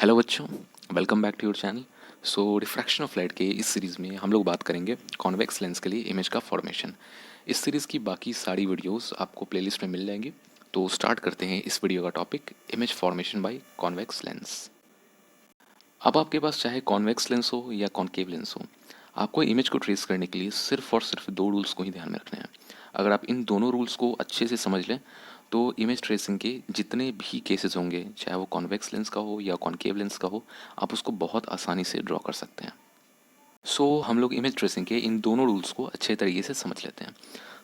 Hello बच्चों, welcome back to your channel. Refraction of light के इस सीरीज़ में हम लोग बात करेंगे कॉन्वेक्स लेंस के लिए इमेज का फॉर्मेशन। इस सीरीज़ की बाकी सारी वीडियोस आपको प्लेलिस्ट में मिल जाएंगी। तो स्टार्ट करते हैं इस वीडियो का topic, image formation by convex lens. अब आपके पास चाहे कॉन्वेक्स लेंस हो या कॉन्केव लेंस हो, आपको इमेज को ट्रेस करने के लिए सिर्फ और सिर्फ दो रूल्स को ही ध्यान में रखने हैं। अगर आप इन दोनों रूल्स को अच्छे से समझ लें तो इमेज ट्रेसिंग के जितने भी केसेस होंगे, चाहे वो कॉन्वेक्स लेंस का हो या कॉन्केव लेंस का हो, आप उसको बहुत आसानी से ड्रॉ कर सकते हैं। हम लोग इमेज ट्रेसिंग के इन दोनों रूल्स को अच्छे तरीके से समझ लेते हैं।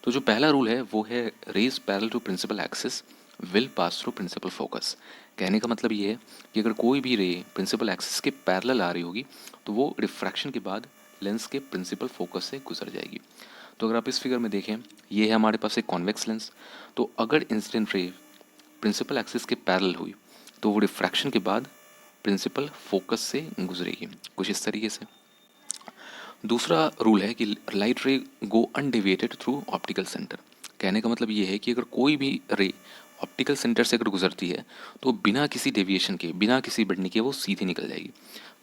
तो जो पहला रूल है वो है rays parallel to principal axis will pass through principal focus. कहने का मतलब ये है कि अगर कोई भी रे प्रिंसिपल एक्सिस के पैरेलल आ रही होगी तो वो रिफ्रैक्शन के बाद लेंस के प्रिंसिपल फोकस से गुजर जाएगी। तो अगर आप इस फिगर में देखें, ये है हमारे पास एक कॉन्वेक्स लेंस। तो अगर इंसिडेंट रे प्रिंसिपल एक्सिस के पैरेलल हुई तो वो रिफ्रैक्शन के बाद प्रिंसिपल फोकस से गुजरेगी, कुछ इस तरीके से। दूसरा रूल है कि लाइट रे गो अनडेविएटेड थ्रू ऑप्टिकल सेंटर। कहने का मतलब ये है कि अगर कोई भी रे ऑप्टिकल सेंटर से अगर गुजरती है तो बिना किसी डेविएशन के, बिना किसी बढ़ने के वो सीधे निकल जाएगी।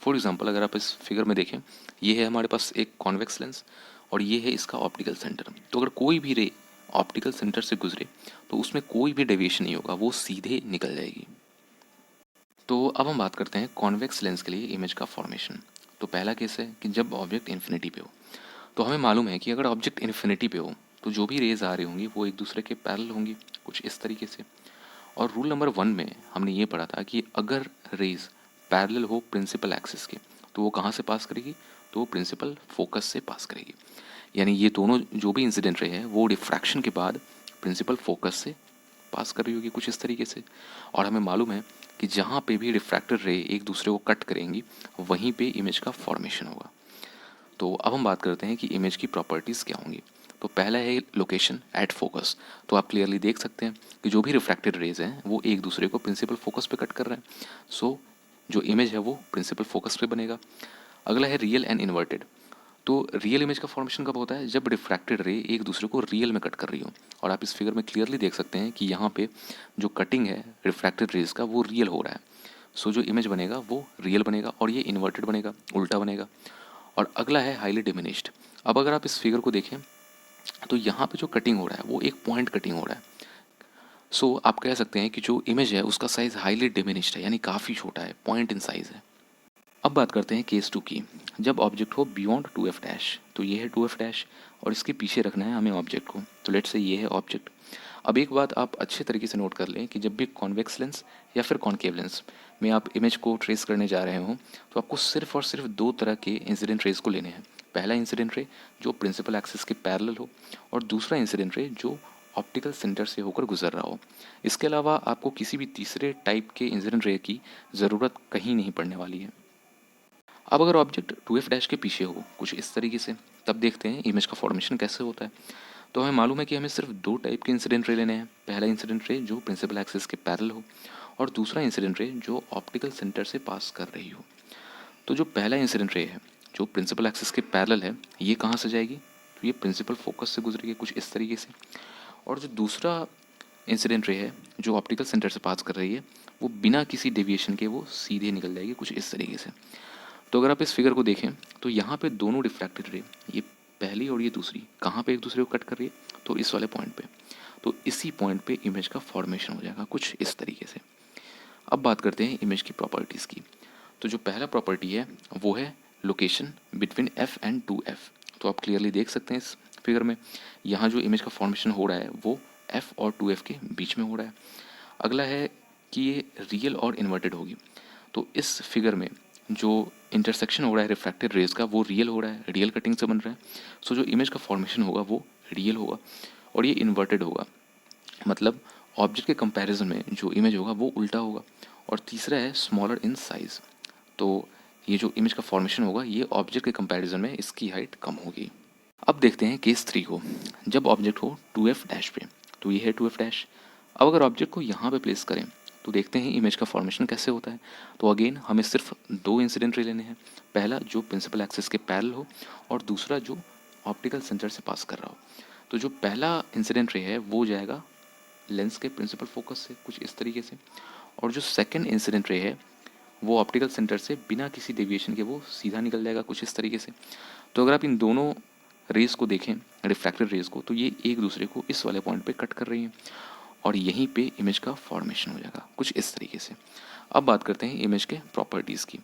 फॉर एग्जांपल, अगर आप इस फिगर में देखें, ये है हमारे पास एक कॉन्वेक्स लेंस और ये है इसका ऑप्टिकल सेंटर। तो अगर कोई भी रे ऑप्टिकल सेंटर से गुजरे तो उसमें कोई भी डेविएशन नहीं होगा, वो सीधे निकल जाएगी। तो अब हम बात करते हैं कॉन्वेक्स लेंस के लिए इमेज का फॉर्मेशन। तो पहला केस है कि जब ऑब्जेक्ट इन्फिनिटी पे हो। तो हमें मालूम है कि अगर ऑब्जेक्ट इन्फिनिटी पे हो तो जो भी रेज आ रही होंगी वो एक दूसरे के पैरेलल होंगी, कुछ इस तरीके से। और रूल नंबर 1 में हमने ये पढ़ा था कि अगर रेज पैरेलल हो प्रिंसिपल एक्सिस के तो वो कहाँ से पास करेगी, तो वो प्रिंसिपल फोकस से पास करेगी। यानी ये दोनों जो भी इंसिडेंट रे है वो डिफ्रैक्शन के बाद प्रिंसिपल फोकस से पास कर रही होगी, कुछ इस तरीके से। और हमें मालूम है कि जहाँ पे भी रिफ्रैक्टेड रे एक दूसरे को कट करेंगी वहीं पे इमेज का फॉर्मेशन होगा। तो अब हम बात करते हैं कि इमेज की प्रॉपर्टीज़ क्या होंगी। तो पहला है लोकेशन एट फोकस। तो आप क्लियरली देख सकते हैं कि जो भी रिफ्रैक्टेड रेज हैं वो एक दूसरे को प्रिंसिपल फोकस पे कट कर रहे हैं। जो इमेज है वो प्रिंसिपल फोकस पे बनेगा। अगला है रियल एंड इन्वर्टेड। तो रियल इमेज का फॉर्मेशन कब होता है, जब रिफ्रैक्टेड रे एक दूसरे को रियल में कट कर रही हो। और आप इस फिगर में क्लियरली देख सकते हैं कि यहाँ पे जो कटिंग है रिफ्रैक्टेड रेज का वो रियल हो रहा है। जो इमेज बनेगा वो रियल बनेगा और ये इन्वर्टेड बनेगा, उल्टा बनेगा। और अगला है हाईली डिमिनिश्ड। अब अगर आप इस फिगर को देखें तो यहाँ पे जो कटिंग हो रहा है वो एक पॉइंट कटिंग हो रहा है। आप कह सकते हैं कि जो इमेज है उसका साइज हाईली डिमिनिश्ड है, यानी काफ़ी छोटा है, पॉइंट इन साइज है। अब बात करते हैं केस 2 की। जब ऑब्जेक्ट हो बियॉन्ड 2f डैश। तो ये है 2f डैश और इसके पीछे रखना है हमें ऑब्जेक्ट को। तो लेट्स से ये है ऑब्जेक्ट। अब एक बात आप अच्छे तरीके से नोट कर लें कि जब भी कॉन्वेक्स लेंस या फिर कॉन्केव लेंस में आप इमेज को ट्रेस करने जा रहे हो तो आपको सिर्फ और सिर्फ दो तरह के इंसिडेंट रेज को लेने हैं। पहला इंसिडेंट रे जो प्रिंसिपल एक्सिस के पैरेलल हो और दूसरा इंसिडेंट रे जो ऑप्टिकल सेंटर से होकर गुजर रहा हो। इसके अलावा आपको किसी भी तीसरे टाइप के इंसिडेंट रे की ज़रूरत कहीं नहीं पड़ने वाली है। अब अगर ऑब्जेक्ट 2f डैश के पीछे हो, कुछ इस तरीके से, तब देखते हैं इमेज का फॉर्मेशन कैसे होता है। तो हमें मालूम है कि हमें सिर्फ दो टाइप के इंसिडेंट रे लेने हैं। पहला इंसिडेंट रे जो प्रिंसिपल एक्सिस के पैरेलल हो और दूसरा इंसिडेंट रे जो ऑप्टिकल सेंटर से पास कर रही हो। तो जो पहला इंसिडेंट रे है जो प्रिंसिपल एक्सिस के पैरेलल है, ये कहाँ से जाएगी, तो ये प्रिंसिपल फोकस से गुजरेगी, कुछ इस तरीके से। और जो दूसरा इंसिडेंट रे है जो ऑप्टिकल सेंटर से पास कर रही है, वो बिना किसी डेविएशन के वो सीधे निकल जाएगी, कुछ इस तरीके से। तो अगर आप इस फिगर को देखें तो यहाँ पे दोनों रिफ्रैक्टेड रे, ये पहली और ये दूसरी, कहाँ पे एक दूसरे को कट कर रही है, तो इस वाले पॉइंट पे। तो इसी पॉइंट पे इमेज का फॉर्मेशन हो जाएगा, कुछ इस तरीके से। अब बात करते हैं इमेज की प्रॉपर्टीज़ की। तो जो पहला प्रॉपर्टी है वो है location between F and 2f। तो आप क्लियरली देख सकते हैं इस फिगर में, यहाँ जो इमेज का फॉर्मेशन हो रहा है वो f और 2f के बीच में हो रहा है। अगला है कि ये रियल और इन्वर्टेड होगी। तो इस फिगर में जो इंटरसेक्शन हो रहा है रिफ्रैक्टेड रेज का वो रियल हो रहा है, रियल कटिंग से बन रहा है। जो इमेज का फॉर्मेशन होगा वो रियल होगा और ये इन्वर्टेड होगा, मतलब ऑब्जेक्ट के कंपैरिजन में जो इमेज होगा वो उल्टा होगा। और तीसरा है स्मॉलर इन साइज। तो ये जो इमेज का फॉर्मेशन होगा ये ऑब्जेक्ट के कंपैरिजन में इसकी हाइट कम होगी। अब देखते हैं केस 3 को। जब ऑब्जेक्ट हो 2f डैश पे। तो ये है 2f डैश। अब अगर ऑब्जेक्ट को यहाँ पे प्लेस करें तो देखते हैं इमेज का फॉर्मेशन कैसे होता है। तो अगेन हमें सिर्फ दो इंसिडेंट रे लेने हैं। पहला जो प्रिंसिपल एक्सिस के पैरेलल हो और दूसरा जो ऑप्टिकल सेंटर से पास कर रहा हो। तो जो पहला इंसिडेंट रे है वो जाएगा लेंस के प्रिंसिपल फोकस से, कुछ इस तरीके से। और जो सेकंड इंसिडेंट रे है वो ऑप्टिकल सेंटर से बिना किसी डेविएशन के वो सीधा निकल जाएगा कुछ इस तरीके से। तो अगर आप इन दोनों रेस को देखें, रिफ्रैक्टेड रेस को, तो ये एक दूसरे को इस वाले पॉइंट पे कट कर रही हैं और यहीं पे इमेज का फॉर्मेशन हो जाएगा कुछ इस तरीके से। अब बात करते हैं इमेज के प्रॉपर्टीज़ की।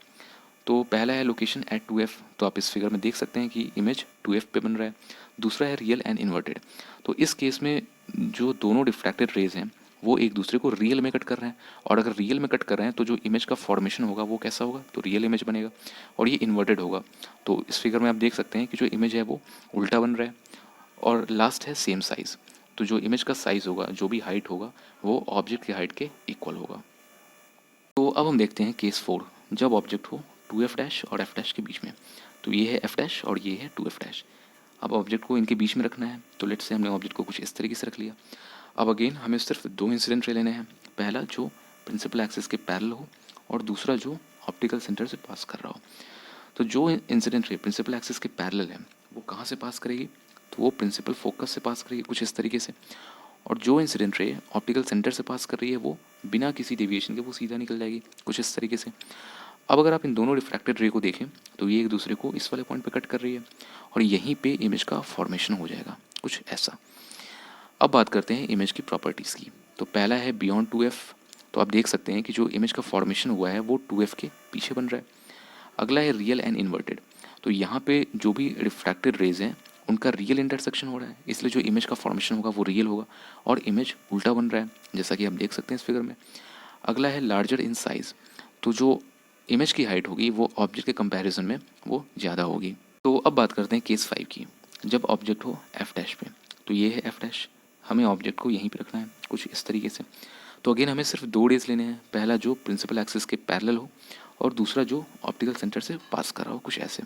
तो पहला है लोकेशन एट 2f, तो आप इस फिगर में देख सकते हैं कि इमेज 2f पे बन रहा है। दूसरा है रियल एंड इन्वर्टेड, तो इस केस में जो दोनों रिफ्रैक्टेड रेज हैं वो एक दूसरे को रियल में कट कर रहे हैं, और अगर रियल में कट कर रहे हैं तो जो इमेज का फॉर्मेशन होगा वो कैसा होगा, तो रियल इमेज बनेगा। और ये इन्वर्टेड होगा, तो इस फिगर में आप देख सकते हैं कि जो इमेज है वो उल्टा बन रहा है। और लास्ट है सेम साइज़, तो जो इमेज का साइज़ होगा, जो भी हाइट होगा, वो ऑब्जेक्ट की हाइट के इक्वल होगा। तो अब हम देखते हैं केस 4, जब ऑब्जेक्ट हो 2f डैश और f डैश के बीच में। तो ये है f डैश और ये है 2f डैश। अब ऑब्जेक्ट को इनके बीच में रखना है, तो लेट्स से हमने ऑब्जेक्ट को कुछ इस तरीके से रख लिया। अब अगेन हमें सिर्फ दो इंसिडेंट रे लेने हैं, पहला जो प्रिंसिपल एक्सिस के पैरेलल हो और दूसरा जो ऑप्टिकल सेंटर से पास कर रहा हो। तो जो इंसिडेंट रे प्रिंसिपल एक्सिस के पैरेलल है वो कहाँ से पास करेगी, तो वो प्रिंसिपल फोकस से पास करेगी कुछ इस तरीके से। और जो इंसिडेंट रे ऑप्टिकल सेंटर से पास कर रही है वो बिना किसी डेविएशन के वो सीधा निकल जाएगी कुछ इस तरीके से। अब अगर आप इन दोनों रिफ्रैक्टेड रे को देखें तो ये एक दूसरे को इस वाले पॉइंट पे कट कर रही है और यहीं पे इमेज का फॉर्मेशन हो जाएगा कुछ ऐसा। अब बात करते हैं इमेज की प्रॉपर्टीज़ की। तो पहला है बियॉन्ड 2f, तो आप देख सकते हैं कि जो इमेज का फॉर्मेशन हुआ है वो 2f के पीछे बन रहा है। अगला है रियल एंड इन्वर्टेड, तो यहाँ पे जो भी रिफ्रैक्टेड रेज हैं उनका रियल इंटरसेक्शन हो रहा है, इसलिए जो इमेज का फॉर्मेशन होगा वो रियल होगा और इमेज उल्टा बन रहा है, जैसा कि आप देख सकते हैं इस फिगर में। अगला है लार्जर इन साइज़, तो जो इमेज की हाइट होगी वो ऑब्जेक्ट के कंपैरिजन में वो ज़्यादा होगी। तो अब बात करते हैं केस 5 की, जब ऑब्जेक्ट हो एफ डैश पे। तो ये है एफ डैश, हमें ऑब्जेक्ट को यहीं पे रखना है कुछ इस तरीके से। तो अगेन हमें सिर्फ दो रेज लेने हैं, पहला जो प्रिंसिपल एक्सिस के पैरेलल हो और दूसरा जो ऑप्टिकल सेंटर से पास कर रहा हो कुछ ऐसे।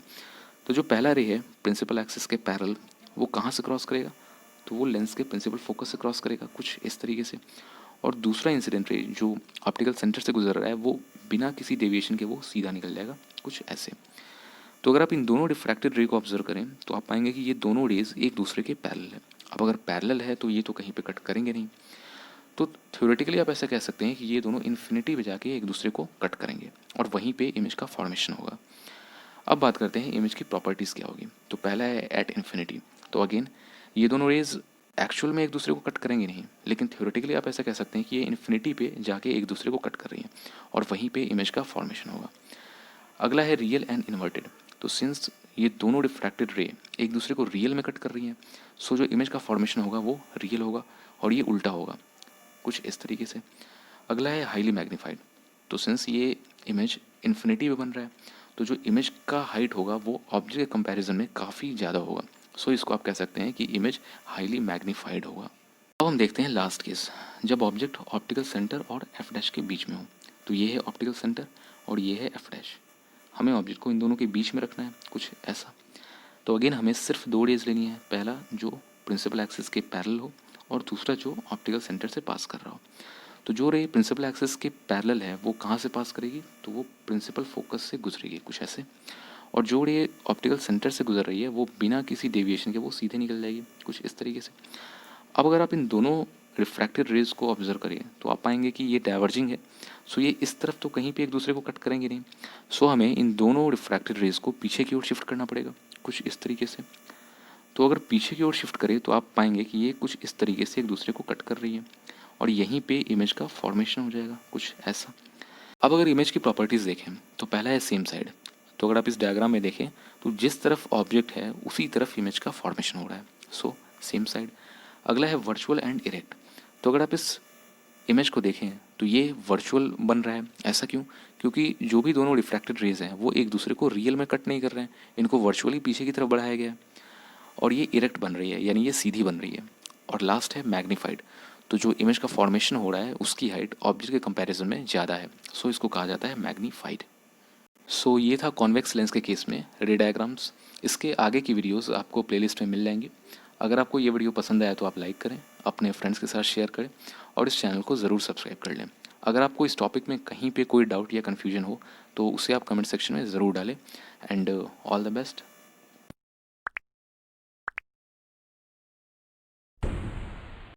तो जो पहला रे है प्रिंसिपल एक्सिस के पैरेलल, वो कहाँ से क्रॉस करेगा, तो वो लेंस के प्रिंसिपल फोकस से क्रॉस करेगा कुछ इस तरीके से। और दूसरा इंसिडेंट रे जो ऑप्टिकल सेंटर से गुजर रहा है वो बिना किसी डेविएशन के वो सीधा निकल जाएगा कुछ ऐसे। तो अगर आप इन दोनों रिफ्रैक्टेड रे को ऑब्जर्व करें तो आप पाएंगे कि ये दोनों रेज एक दूसरे के पैरेलल है। अब अगर पैरेलल है तो ये तो कहीं पे कट करेंगे नहीं, तो थ्योरेटिकली आप ऐसा कह सकते हैं कि ये दोनों इन्फिनिटी पे जाके एक दूसरे को कट करेंगे और वहीं पे इमेज का फॉर्मेशन होगा। अब बात करते हैं इमेज की प्रॉपर्टीज़ क्या होगी। तो पहला है एट इन्फिनिटी, तो अगेन ये दोनों रेज एक्चुअल में एक दूसरे को कट करेंगे नहीं, लेकिन थ्योरेटिकली आप ऐसा कह सकते हैं कि ये इन्फिनिटी पे जाके एक दूसरे को कट कर रही हैं और वहीं पे इमेज का फॉर्मेशन होगा। अगला है रियल एंड इन्वर्टेड, तो सिंस ये दोनों रिफ्रैक्टेड रे एक दूसरे को रियल में कट कर रही हैं, सो जो इमेज का फॉर्मेशन होगा वो रियल होगा और ये उल्टा होगा कुछ इस तरीके से। अगला है हाईली मैग्नीफाइड, तो सिंस ये इमेज इन्फिनिटी में बन रहा है तो जो इमेज का हाइट होगा वो ऑब्जेक्ट के कंपैरिजन में काफ़ी ज़्यादा होगा, सो इसको आप कह सकते हैं कि इमेज हाईली मैग्नीफाइड होगा। अब हम देखते हैं लास्ट केस, जब ऑब्जेक्ट ऑप्टिकल सेंटर और एफ डैश के बीच में हो। तो ये है ऑप्टिकल सेंटर और ये है एफ डैश, हमें ऑब्जेक्ट को इन दोनों के बीच में रखना है कुछ ऐसा। तो अगेन हमें सिर्फ दो रेज लेनी है, पहला जो प्रिंसिपल एक्सिस के पैरेलल हो और दूसरा जो ऑप्टिकल सेंटर से पास कर रहा हो। तो जो रे प्रिंसिपल एक्सिस के पैरेलल है वो कहाँ से पास करेगी, तो वो प्रिंसिपल फोकस से गुजरेगी कुछ ऐसे। और जो रे ऑप्टिकल सेंटर से गुजर रही है वो बिना किसी डेविएशन के वो सीधे निकल जाएगी कुछ इस तरीके से। अब अगर आप इन दोनों रिफ्रैक्टेड रेज को ऑब्जर्व करें तो आप पाएंगे कि ये डाइवर्जिंग है, सो ये इस तरफ तो कहीं पे एक दूसरे को कट करेंगे नहीं, सो हमें इन दोनों रिफ्रैक्टेड रेज को पीछे की ओर शिफ्ट करना पड़ेगा कुछ इस तरीके से। तो अगर पीछे की ओर शिफ्ट करें तो आप पाएंगे कि ये कुछ इस तरीके से एक दूसरे को कट कर रही है और यहीं पे इमेज का फॉर्मेशन हो जाएगा कुछ ऐसा। अब अगर इमेज की प्रॉपर्टीज़ देखें तो पहला है सेम साइड, तो अगर आप इस डायग्राम में देखें तो जिस तरफ ऑब्जेक्ट है उसी तरफ इमेज का फॉर्मेशन हो रहा है, सो सेम साइड। अगला है वर्चुअल एंड इरेक्ट, तो अगर आप इस इमेज को देखें तो ये वर्चुअल बन रहा है, ऐसा क्यों, क्योंकि जो भी दोनों रिफ्रैक्टेड रेज हैं वो एक दूसरे को रियल में कट नहीं कर रहे हैं, इनको वर्चुअली पीछे की तरफ बढ़ाया गया है। और ये इरेक्ट बन रही है यानी ये सीधी बन रही है। और लास्ट है मैग्नीफाइड, तो जो इमेज का फॉर्मेशन हो रहा है उसकी हाइट ऑब्जेक्ट के कंपैरिजन में ज़्यादा है, सो इसको कहा जाता है मैग्नीफाइड। सो ये था कॉन्वेक्स लेंस के केस में रे डायग्राम्स। इसके आगे की वीडियोस आपको प्लेलिस्ट में मिल जाएंगी। अगर आपको ये वीडियो पसंद आया तो आप लाइक करें, अपने फ्रेंड्स के साथ शेयर करें और इस चैनल को ज़रूर सब्सक्राइब कर लें। अगर आपको इस टॉपिक में कहीं पे कोई डाउट या कन्फ्यूजन हो तो उसे आप कमेंट सेक्शन में ज़रूर डालें। And all the best.